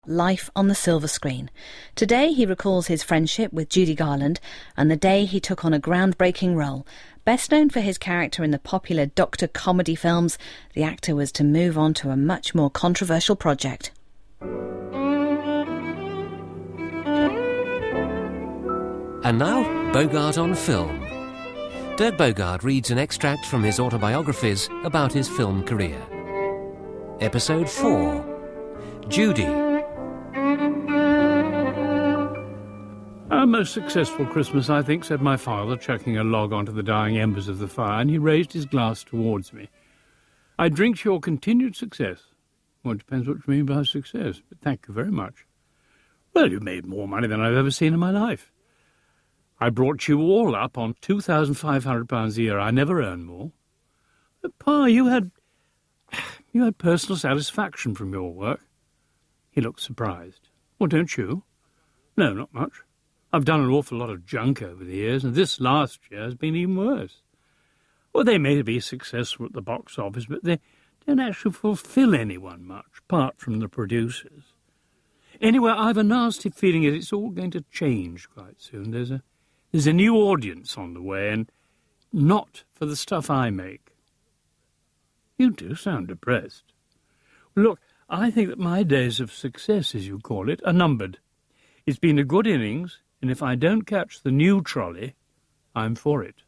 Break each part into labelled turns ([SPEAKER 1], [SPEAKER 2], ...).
[SPEAKER 1] Life on the Silver Screen. Today he recalls his friendship with Judy Garland and the day he took on a groundbreaking role. Best known for his character in the popular Doctor comedy films, the actor was to move on to a much more controversial project.
[SPEAKER 2] And now, Bogarde on film. Dirk Bogarde reads an extract from his autobiographies about his film career. Episode 4. Judy.
[SPEAKER 3] "Our most successful Christmas, I think," said my father, chucking a log onto the dying embers of the fire, and he raised his glass towards me. "I drink to your continued success." "Well, it depends what you mean by success, but thank you very much." "Well, you've made more money than I've ever seen in my life." "I brought you all up on £2,500 a year. I never earned more." "But, Pa, you had personal satisfaction from your work." He looked surprised. "Well, don't you?" "No, not much. I've done an awful lot of junk over the years, and this last year has been even worse. Well, they may be successful at the box office, but they don't actually fulfill anyone much, apart from the producers. Anyway, I've a nasty feeling that it's all going to change quite soon. There's a new audience on the way, and not for the stuff I make." "You do sound depressed." "Look, I think that my days of success, as you call it, are numbered. It's been a good innings, and if I don't catch the new trolley, I'm for it."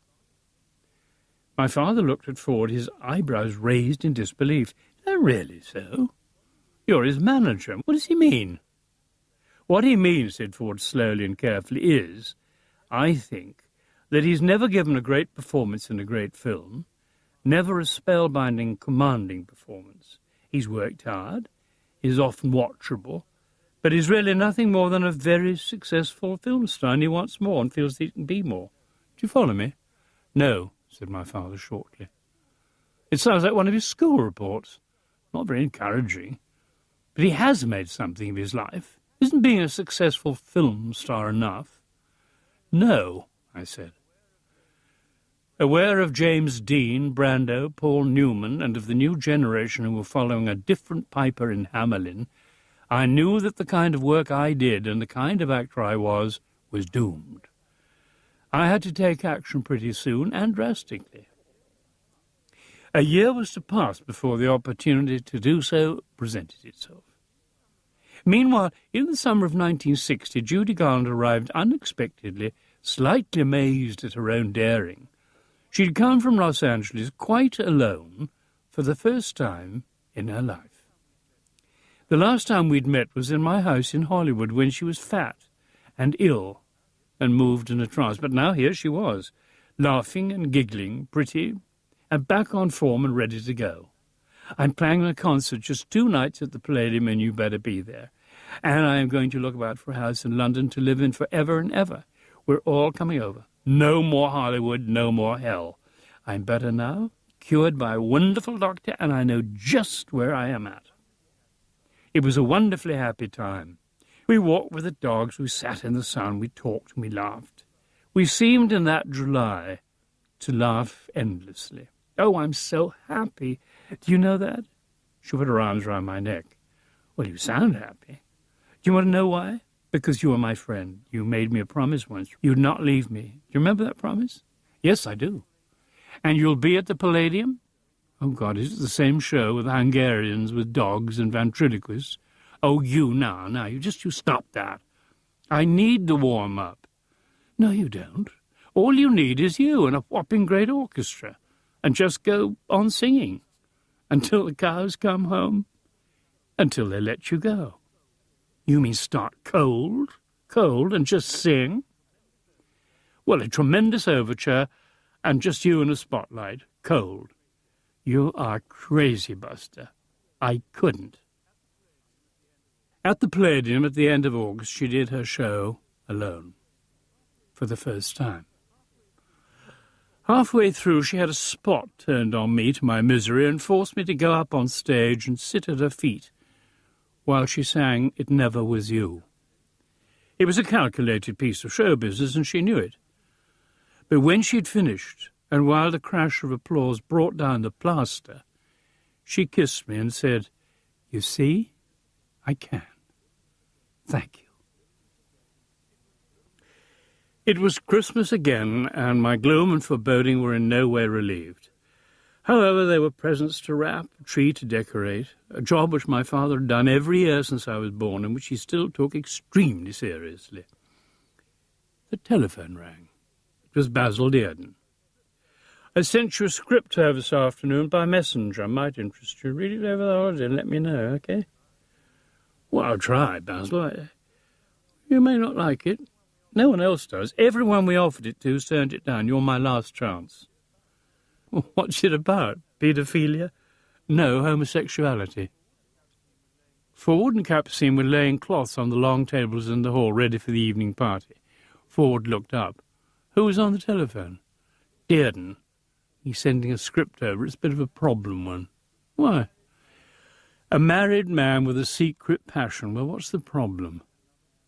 [SPEAKER 3] My father looked at Ford, his eyebrows raised in disbelief. "Oh, really so? You're his manager. What does he mean?" "What he means," said Ford slowly and carefully, "is, I think, that he's never given a great performance in a great film, never a spellbinding, commanding performance. He's worked hard, he's often watchable, but he's really nothing more than a very successful film star, and he wants more and feels that he can be more. Do you follow me?" "No," said my father shortly. "It sounds like one of his school reports. Not very encouraging. But he has made something of his life. Isn't being a successful film star enough?" "No," I said. Aware of James Dean, Brando, Paul Newman, and of the new generation who were following a different piper in Hamelin, I knew that the kind of work I did and the kind of actor I was doomed. I had to take action pretty soon and drastically. A year was to pass before the opportunity to do so presented itself. Meanwhile, in the summer of 1960, Judy Garland arrived unexpectedly, slightly amazed at her own daring. She'd come from Los Angeles quite alone for the first time in her life. The last time we'd met was in my house in Hollywood when she was fat and ill and moved in a trance. But now here she was, laughing and giggling, pretty, and back on form and ready to go. "I'm playing a concert just 2 nights at the Palladium, and you better be there. And I am going to look about for a house in London to live in forever and ever. We're all coming over. No more Hollywood, no more hell. I'm better now, cured by a wonderful doctor, and I know just where I am at." It was a wonderfully happy time. We walked with the dogs, we sat in the sun, we talked and we laughed. We seemed in that July to laugh endlessly. "Oh, I'm so happy. Do you know that?" She put her arms around my neck. "Well, you sound happy. Do you want to know why? Because you are my friend. You made me a promise once. You'd not leave me. Do you remember that promise?" "Yes, I do." "And you'll be at the Palladium?" "Oh, God, is it the same show with Hungarians, with dogs and ventriloquists?" "Oh, now, you stop that. I need to warm up." "No, you don't. All you need is you and a whopping great orchestra, and just go on singing until the cows come home, until they let you go." "You mean start cold, and just sing?" "Well, a tremendous overture, and just you in a spotlight, cold." "You are crazy, Buster. I couldn't." At the Palladium at the end of August, she did her show alone, for the first time. Halfway through, she had a spot turned on me to my misery and forced me to go up on stage and sit at her feet while she sang "It Never Was You." It was a calculated piece of show business, and she knew it. But when she'd finished, and while the crash of applause brought down the plaster, she kissed me and said, "You see, I can. Thank you. It was Christmas again, and my gloom and foreboding were in no way relieved. However, there were presents to wrap, a tree to decorate, a job which my father had done every year since I was born and which he still took extremely seriously. The telephone rang. It was Basil Dearden. "I sent you a script over this afternoon by messenger. I might interest you. Read it over the holiday and let me know, okay?" "Well, I'll try, Basil. You may not like it. No one else does. Everyone we offered it to has turned it down. You're my last chance." "What's it about? Paedophilia?" "No, homosexuality." Ford and Capucine were laying cloths on the long tables in the hall, ready for the evening party. Ford looked up. "Who was on the telephone?" "Dearden. He's sending a script over. It's a bit of a problem one." "Why?" "A married man with a secret passion." "Well, what's the problem?"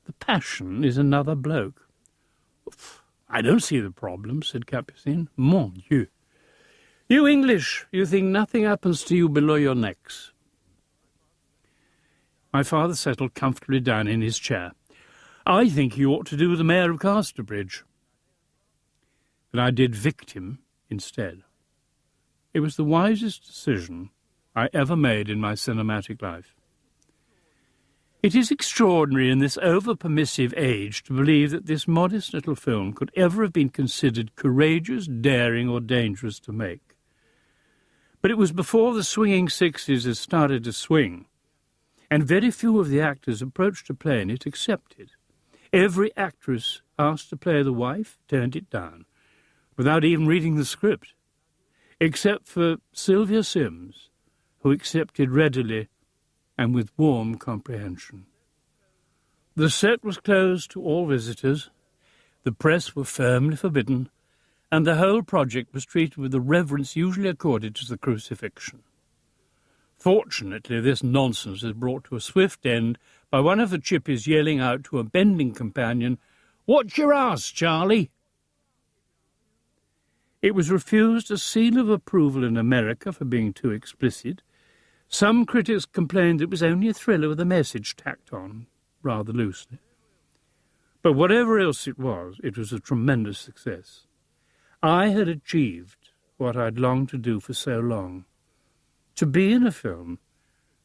[SPEAKER 3] "The passion is another bloke." "I don't see the problem," said Capucine. "Mon Dieu. You English, you think nothing happens to you below your necks." My father settled comfortably down in his chair. "I think you ought to do the Mayor of Casterbridge." But I did Victim instead. It was the wisest decision I ever made in my cinematic life. It is extraordinary in this over-permissive age to believe that this modest little film could ever have been considered courageous, daring, or dangerous to make. But it was before the swinging 60s had started to swing, and very few of the actors approached to play in it accepted. Every actress asked to play the wife turned it down, without even reading the script, except for Sylvia Sims, who accepted readily and with warm comprehension. The set was closed to all visitors, the press were firmly forbidden, and the whole project was treated with the reverence usually accorded to the crucifixion. Fortunately, this nonsense is brought to a swift end by one of the chippies yelling out to a bending companion, "What's your ass, Charlie?" It was refused a seal of approval in America for being too explicit. Some critics complained it was only a thriller with a message tacked on, rather loosely. But whatever else it was a tremendous success. I had achieved what I'd longed to do for so long, to be in a film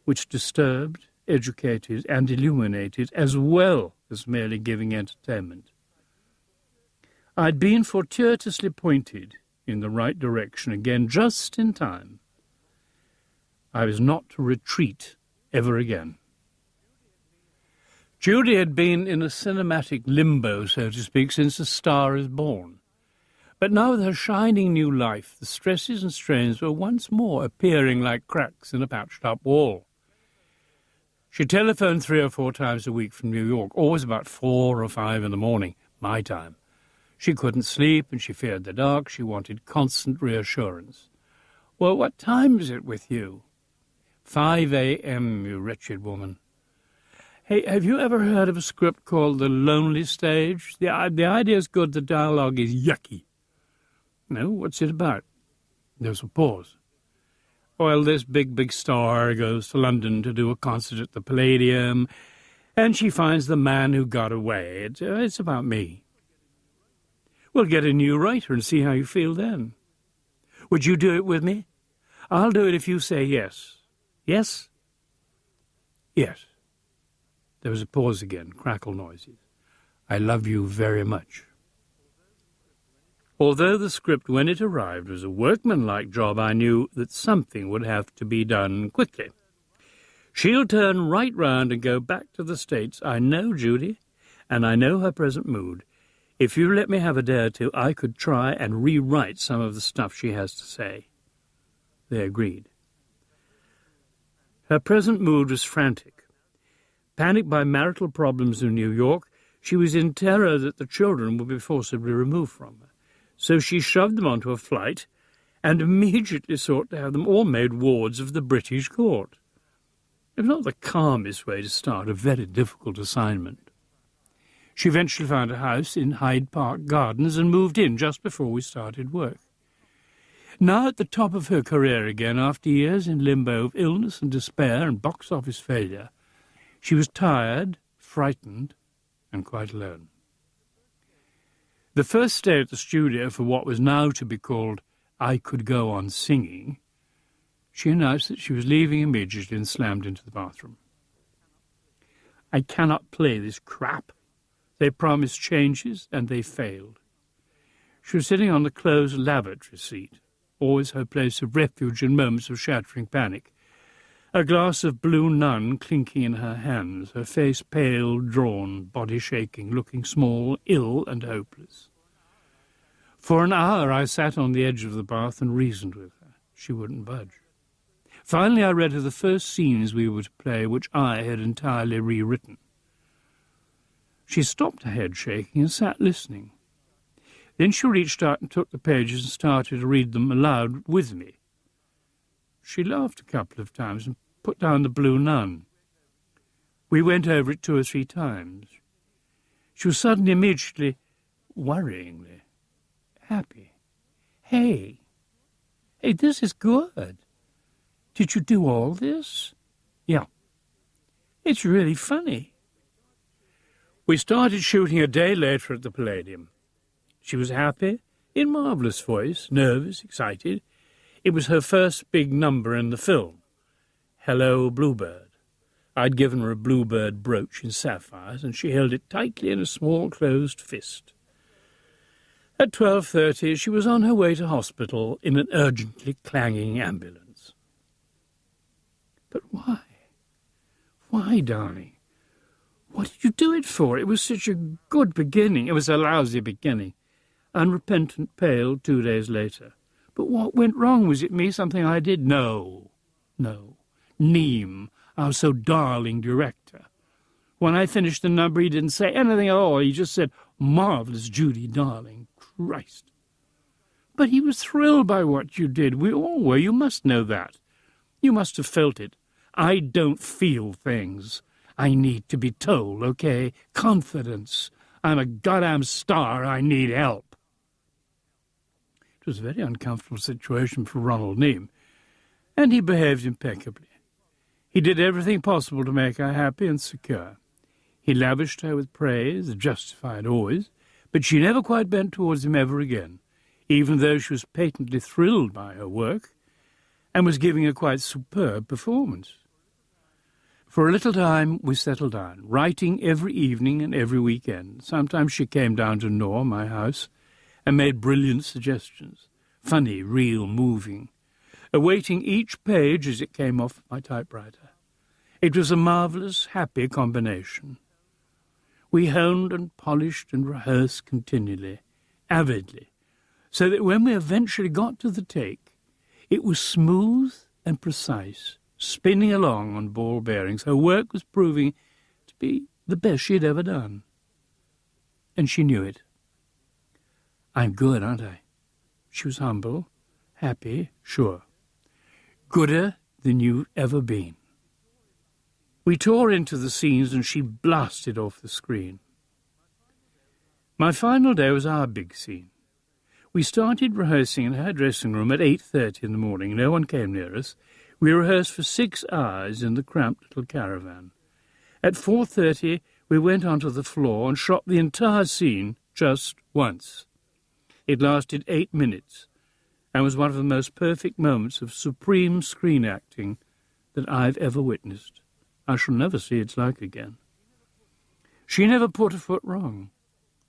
[SPEAKER 3] which disturbed, educated, and illuminated, as well as merely giving entertainment. I'd been fortuitously pointed in the right direction again, just in time. I was not to retreat ever again. Judy had been in a cinematic limbo, so to speak, since A Star is Born. But now with her shining new life, the stresses and strains were once more appearing like cracks in a patched-up wall. She telephoned 3 or 4 times a week from New York, always about 4 or 5 in the morning, my time. She couldn't sleep and she feared the dark. She wanted constant reassurance. "Well, what time is it with you?" 5 a.m., you wretched woman. "Hey, have you ever heard of a script called The Lonely Stage? The idea's good, the dialogue is yucky." "No, what's it about?" There's a pause. "Well, this big star goes to London to do a concert at the Palladium, and she finds the man who got away. It's about me." "We'll get a new writer and see how you feel then." "Would you do it with me?" "I'll do it if you say yes." "Yes?" "Yes." There was a pause again, crackle noises. "I love you very much." Although the script, when it arrived, was a workmanlike job, I knew that something would have to be done quickly. "She'll turn right round and go back to the States. I know Judy, and I know her present mood. If you let me have a day or two, I could try and rewrite some of the stuff she has to say." They agreed. Her present mood was frantic. Panicked by marital problems in New York, she was in terror that the children would be forcibly removed from her. So she shoved them onto a flight and immediately sought to have them all made wards of the British court. It was not the calmest way to start a very difficult assignment. She eventually found a house in Hyde Park Gardens and moved in just before we started work. Now at the top of her career again, after years in limbo of illness and despair and box office failure, she was tired, frightened and quite alone. The first day at the studio for what was now to be called I Could Go On Singing, she announced that she was leaving immediately and slammed into the bathroom. I cannot play this crap. They promised changes and they failed. She was sitting on the closed lavatory seat, always her place of refuge in moments of shattering panic, a glass of blue nun clinking in her hands, her face pale, drawn, body shaking, looking small, ill and hopeless. For an hour I sat on the edge of the bath and reasoned with her. She wouldn't budge. Finally I read her the first scenes we were to play, which I had entirely rewritten. She stopped her head shaking and sat listening. Then she reached out and took the pages and started to read them aloud with me. She laughed a couple of times and put down the blue nun. We went over it 2 or 3 times. She was suddenly, immediately, worryingly happy. Hey, this is good. Did you do all this? Yeah. It's really funny. We started shooting a day later at the Palladium. She was happy, in marvellous voice, nervous, excited. It was her first big number in the film. Hello, Bluebird. I'd given her a bluebird brooch in sapphires, and she held it tightly in a small closed fist. At 12:30, she was on her way to hospital in an urgently clanging ambulance. But why? Why, darling? What did you do it for? It was such a good beginning. It was a lousy beginning. Unrepentant, pale 2 days later. But what went wrong? Was it me, something I did? No. Neem, our so darling director. When I finished the number, he didn't say anything at all. He just said, "Marvellous, Judy, darling." Christ. But he was thrilled by what you did. We all were. You must know that. You must have felt it. I don't feel things. I need to be told, okay? Confidence. I'm a goddamn star. I need help. It was a very uncomfortable situation for Ronald Neame, and he behaved impeccably. He did everything possible to make her happy and secure. He lavished her with praise, justified always, but she never quite bent towards him ever again, even though she was patently thrilled by her work and was giving a quite superb performance. For a little time we settled down, writing every evening and every weekend. Sometimes she came down to Knorr, my house, and made brilliant suggestions, funny, real, moving, awaiting each page as it came off my typewriter. It was a marvellous, happy combination. We honed and polished and rehearsed continually, avidly, so that when we eventually got to the take, it was smooth and precise, spinning along on ball bearings. Her work was proving to be the best she'd ever done. And she knew it. I'm good, aren't I? She was humble, happy, sure. Gooder than you've ever been. We tore into the scenes and she blasted off the screen. My final day was our big scene. We started rehearsing in her dressing room at 8:30 in the morning. No one came near us. We rehearsed for 6 hours in the cramped little caravan. At 4:30, we went onto the floor and shot the entire scene just once. It lasted 8 minutes and was one of the most perfect moments of supreme screen acting that I've ever witnessed. I shall never see its like again. She never put a foot wrong.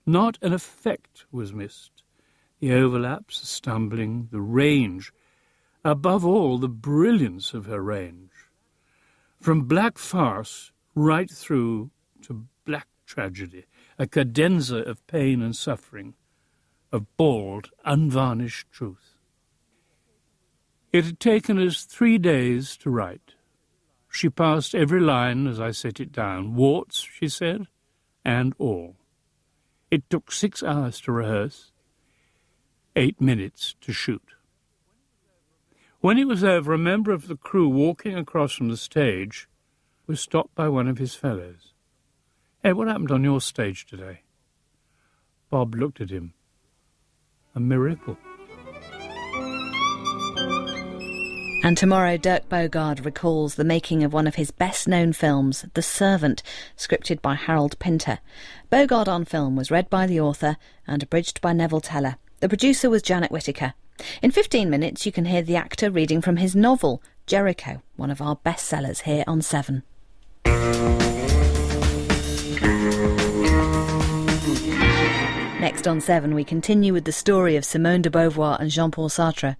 [SPEAKER 3] Not an effect was missed. The overlaps, the stumbling, the range, above all, the brilliance of her range. From black farce right through to black tragedy, a cadenza of pain and suffering, of bald, unvarnished truth. It had taken us 3 days to write. She passed every line as I set it down, warts, she said, and all. It took 6 hours to rehearse, 8 minutes to shoot. When it was over, a member of the crew walking across from the stage was stopped by one of his fellows. "Hey, what happened on your stage today?" Bob looked at him. "A miracle."
[SPEAKER 1] And tomorrow, Dirk Bogarde recalls the making of one of his best-known films, The Servant, scripted by Harold Pinter. Bogarde on Film was read by the author and abridged by Neville Teller. The producer was Janet Whittaker. In 15 minutes, you can hear the actor reading from his novel, Jericho, one of our bestsellers here on 7. Next on 7, we continue with the story of Simone de Beauvoir and Jean-Paul Sartre.